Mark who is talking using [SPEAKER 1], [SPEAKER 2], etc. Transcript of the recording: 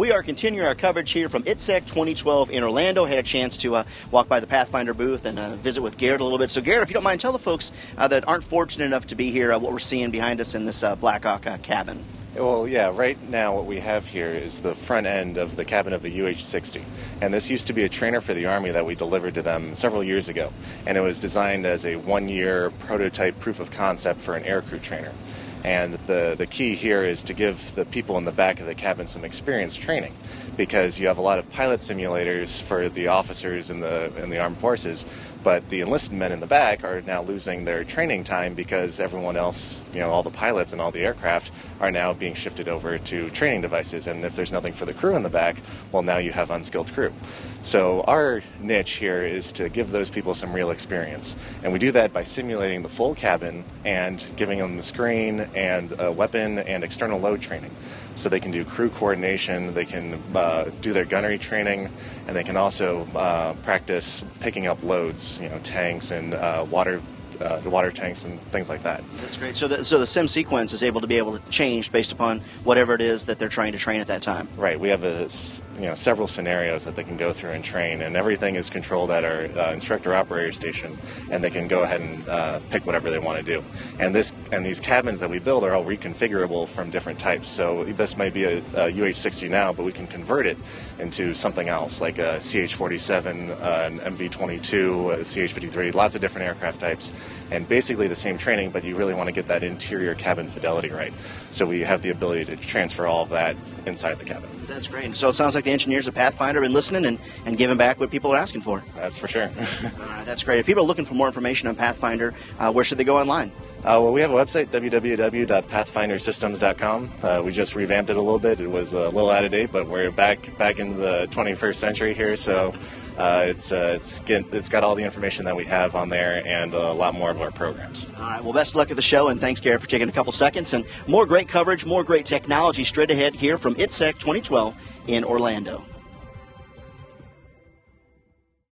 [SPEAKER 1] We are continuing our coverage here from Itsec 2012 in Orlando. Had a chance to walk by the Pathfinder booth and visit with Garrett a little bit. So Garrett, if you don't mind, tell the folks that aren't fortunate enough to be here what we're seeing behind us in this Blackhawk cabin.
[SPEAKER 2] Well, yeah, right now what we have here is the front end of the cabin of the UH-60. And this used to be a trainer for the Army that we delivered to them several years ago. And it was designed as a one-year prototype proof of concept for an aircrew trainer. And the key here is to give the people in the back of the cabin some experience training, because you have a lot of pilot simulators for the officers in the armed forces, but the enlisted men in the back are now losing their training time because everyone else, all the pilots and all the aircraft are now being shifted over to training devices. And if there's nothing for the crew in the back, well, now you have unskilled crew. So our niche here is to give those people some real experience. And we do that by simulating the full cabin and giving them the screen and a weapon and external load training. So they can do crew coordination, they can do their gunnery training, and they can also practice picking up loads, tanks and water tanks and things like that.
[SPEAKER 1] That's great. So the sim sequence is able to change based upon whatever it is that they're trying to train at that time.
[SPEAKER 2] Right. We have several scenarios that they can go through and train, and everything is controlled at our instructor operator station, and they can go ahead and pick whatever they want to do. And these cabins that we build are all reconfigurable from different types. So this might be a UH-60 now, but we can convert it into something else, like a CH-47, an MV-22, a CH-53, lots of different aircraft types. And basically the same training, but you really want to get that interior cabin fidelity right. So we have the ability to transfer all of that inside the cabin.
[SPEAKER 1] That's great. So it sounds like the engineers of Pathfinder have been listening and giving back what people are asking for.
[SPEAKER 2] That's for sure.
[SPEAKER 1] All right, that's great. If people are looking for more information on Pathfinder, where should they go online?
[SPEAKER 2] Well, we have a website, www.pathfinderssystems.com. We just revamped it a little bit. It was a little out of date, but we're back in the 21st century here, so it's got all the information that we have on there and a lot more of our programs.
[SPEAKER 1] All right, well, best of luck at the show, and thanks, Garrett, for taking a couple seconds. And more great coverage, more great technology straight ahead here from Itsec 2012 in Orlando.